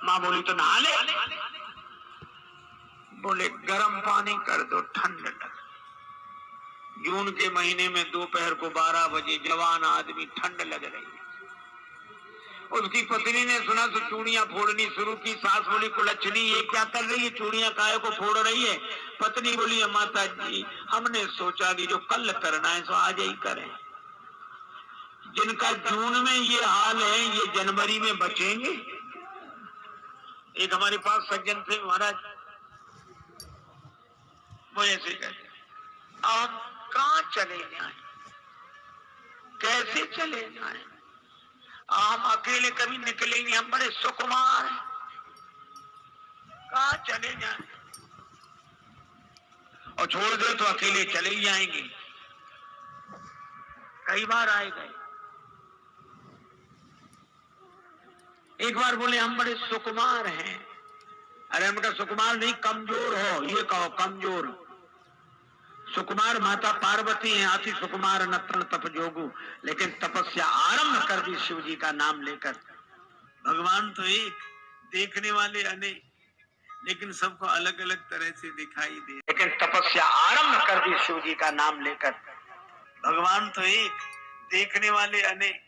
माँ बोली तो नहा ले। बोले गर्म पानी कर दो, ठंड लग। जून के महीने में दोपहर को 12 बजे जवान आदमी, ठंड लग रही है। उसकी पत्नी ने सुना तो चूड़ियां फोड़नी शुरू की। सास बोली कुलच्छनी ये क्या कर रही है, चूड़ियां काहे को फोड़ रही है। पत्नी बोली माता जी हमने सोचा कि जो कल करना है सो आज ही करें। जिनका जून में ये हाल है ये जनवरी में बचेंगे। एक हमारे पास सज्जन थे महाराज, वो ऐसे कहते अब कहाँ चले जाएं, कैसे चले जाएं, हम अकेले कभी निकलेंगे, हम बड़े सुकुमार हैं, कहाँ चले जाएं, और छोड़ दे तो अकेले चले ही जाएंगे। कई बार आए गए। एक बार बोले हम बड़े सुकुमार हैं। अरे हम कहा सुकुमार नहीं, कमजोर हो, ये कहो कमजोर। सुकुमार माता पार्वती हैं, अति सुकुमार नतन तप जोगु, लेकिन तपस्या आरंभ कर दी शिव जी का नाम लेकर। भगवान तो एक, देखने वाले अनेक, लेकिन सबको अलग अलग तरह से दिखाई दे, लेकिन तपस्या आरंभ कर दी शिव जी का नाम लेकर। भगवान तो एक, देखने वाले अनेक,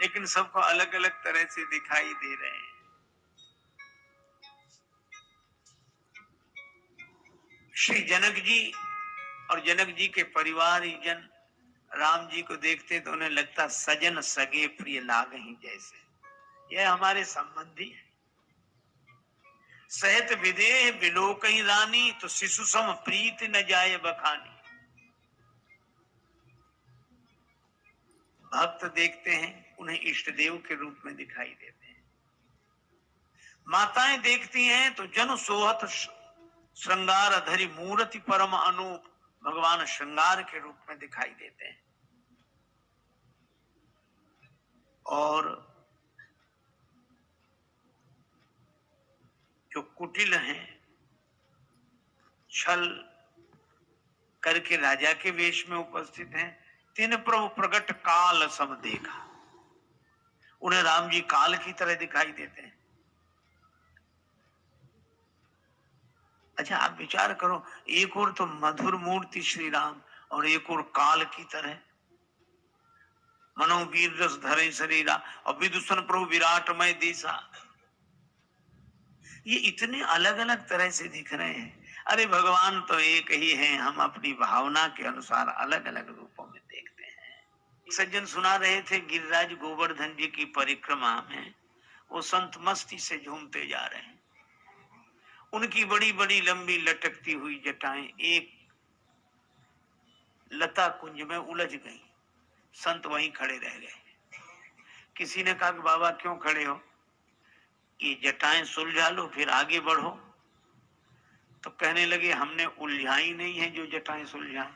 लेकिन सबको अलग अलग तरह से दिखाई दे रहे हैं। श्री जनक जी और जनक जी के परिवार जन राम जी को देखते तो उन्हें लगता सजन सगे प्रिय लाग ही जैसे, यह हमारे संबंधी है। सहत विदेह विलोकही रानी, तो शिशु सम प्रीत न जाए बखानी। भक्त देखते हैं उन्हें इष्ट देव के रूप में दिखाई देते हैं। माताएं देखती हैं तो जन सोहत श्रृंगार धरी मूर्ति परम अनूप, भगवान श्रृंगार के रूप में दिखाई देते हैं। और जो कुटिल हैं, छल करके राजा के वेश में उपस्थित हैं, तीन प्रभु प्रगट काल सम देखा, उन्हें राम जी काल की तरह दिखाई देते हैं। अच्छा आप विचार करो, एक और तो मधुर मूर्ति श्री राम और एक और काल की तरह। मनोवीर रस धरे शरीरा और विदुषण प्रभु विराटमय दिशा, ये इतने अलग अलग तरह से दिख रहे हैं। अरे भगवान तो एक ही हैं, हम अपनी भावना के अनुसार अलग अलग रूपों में देखते हैं। सज्जन सुना रहे थे गिरिराज गोवर्धन जी की परिक्रमा में वो संत मस्ती से झूमते जा रहे हैं। उनकी बड़ी बड़ी लंबी लटकती हुई जटाएं एक लता कुंज में उलझ गई। संत वहीं खड़े रह गए। किसी ने कहा कि बाबा क्यों खड़े हो, ये जटाएं सुलझा लो फिर आगे बढ़ो। तो कहने लगे हमने उलझाई नहीं है जो जटाएं सुलझाएं।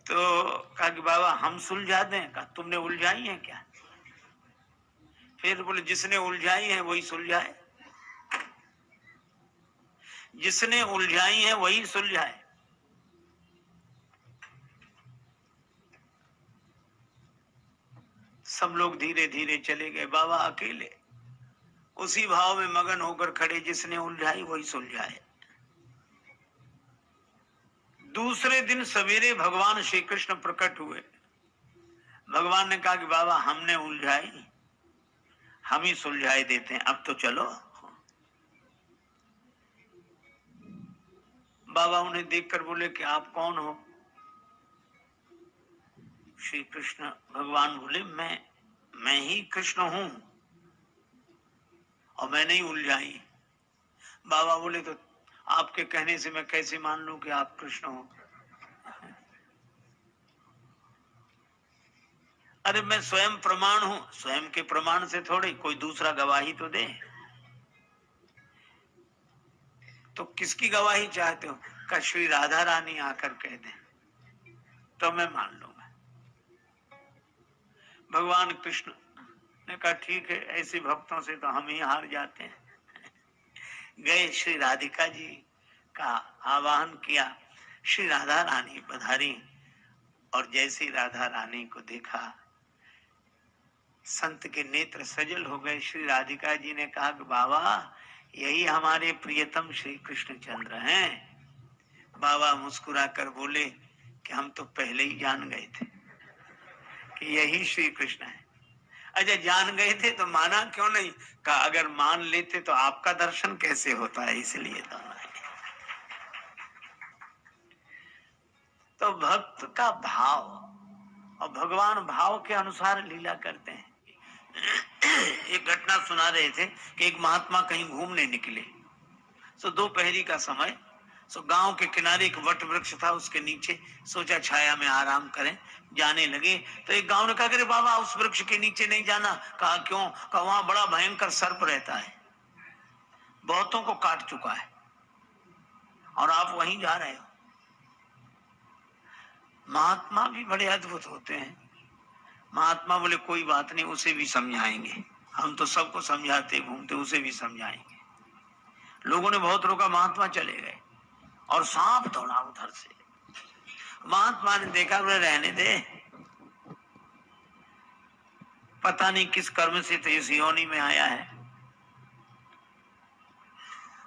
तो कहा कि बाबा हम सुलझा दें। कहा तुमने उलझाई है क्या। फिर बोले जिसने उलझाई है वही सुलझाए, जिसने उलझाई है वही सुलझाए। सब लोग धीरे धीरे चले गए, बाबा अकेले उसी भाव में मगन होकर खड़े, जिसने उलझाई वही सुलझाए। दूसरे दिन सवेरे भगवान श्री कृष्ण प्रकट हुए। भगवान ने कहा कि बाबा हमने उलझाई, हम ही सुलझाए देते हैं, अब तो चलो। बाबा उन्हें देखकर बोले कि आप कौन हो। श्री कृष्ण भगवान बोले मैं ही कृष्ण हूं और मैंने ही उलझाई। बाबा बोले तो आपके कहने से मैं कैसे मान लूं कि आप कृष्ण हो। अरे मैं स्वयं प्रमाण हूं, स्वयं के प्रमाण से थोड़ी कोई दूसरा गवाही तो दे। तो किसकी गवाही चाहते हो। का श्री राधा रानी आकर कह दे तो मैं मान लूंगा। भगवान कृष्ण ने कहा ठीक है, ऐसे भक्तों से तो हम ही हार जाते हैं। गए श्री राधिका जी का आवाहन किया, श्री राधा रानी पधारी और जैसे राधा रानी को देखा संत के नेत्र सजल हो गए। श्री राधिका जी ने कहा कि बाबा यही हमारे प्रियतम श्री कृष्णचंद्र हैं। बाबा मुस्कुरा कर बोले कि हम तो पहले ही जान गए थे कि यही श्री कृष्ण है। अच्छा जान गए थे तो माना क्यों नहीं? कहा अगर मान लेते तो आपका दर्शन कैसे होता है, इसलिए तो नहीं। तो भक्त का भाव, और भगवान भाव के अनुसार लीला करते हैं। एक घटना सुना रहे थे कि एक महात्मा कहीं घूमने निकले। सो दोपहरी का समय, सो गांव के किनारे एक वट वृक्ष था, उसके नीचे सोचा छाया में आराम करें। जाने लगे तो एक गांव ने कहा अरे बाबा उस वृक्ष के नीचे नहीं जाना। कहा क्यों? कहा वहां बड़ा भयंकर सर्प रहता है, बहुतों को काट चुका है और आप वहीं जा रहे हो। महात्मा भी बड़े अद्भुत होते हैं। महात्मा बोले कोई बात नहीं, उसे भी समझाएंगे। हम तो सबको समझाते घूमते, उसे भी समझाएंगे। लोगों ने बहुत रोका, महात्मा चले गए और सांप दौड़ा उधर से। महात्मा ने देखा, बोले रहने दे, पता नहीं किस कर्म से तो इस योनि में आया है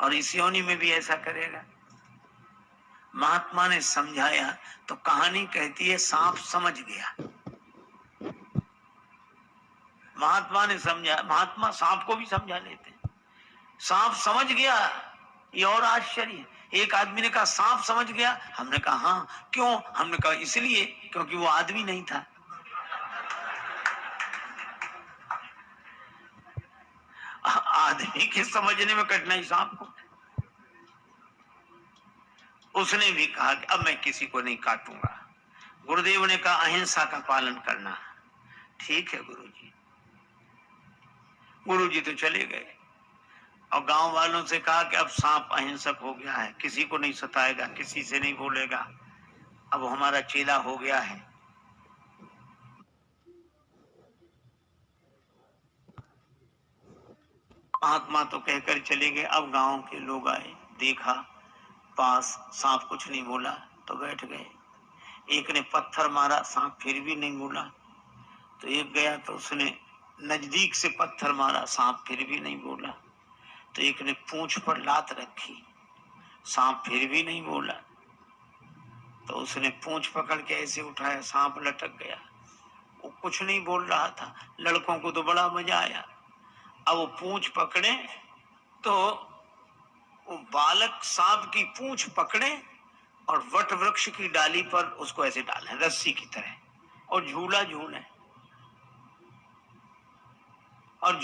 और इस योनि में भी ऐसा करेगा। महात्मा ने समझाया तो कहानी कहती है सांप समझ गया। महात्मा ने समझा, महात्मा सांप को भी समझा लेते हैं। सांप समझ गया, ये और आश्चर्य। एक आदमी ने कहा सांप समझ गया। हमने कहा हाँ, क्यों? हमने कहा इसलिए क्योंकि वो आदमी नहीं था। आदमी के समझने में कठिनाई सांप को। उसने भी कहा कि अब मैं किसी को नहीं काटूंगा। गुरुदेव ने कहा अहिंसा का पालन करना। ठीक है गुरुजी। गुरुजी तो चले गए और गांव वालों से कहा कि अब सांप अहिंसक हो गया है, किसी को नहीं सताएगा, किसी से नहीं बोलेगा, अब हमारा चेला हो गया है। महात्मा तो कहकर चले गए। अब गांव के लोग आए, देखा पास सांप कुछ नहीं बोला तो बैठ गए। एक ने पत्थर मारा, सांप फिर भी नहीं बोला। तो एक गया तो उसने नजदीक से पत्थर मारा, सांप फिर भी नहीं बोला। तो एक ने पूंछ पर लात रखी, सांप फिर भी नहीं बोला। तो उसने पूंछ पकड़ के ऐसे उठाया, सांप लटक गया। वो कुछ नहीं बोल रहा था। लड़कों को तो बड़ा मजा आया। अब वो पूंछ पकड़े तो वो बालक सांप की पूंछ पकड़े और वट वृक्ष की डाली पर उसको ऐसे डालें रस्सी की तरह और झूला झूले और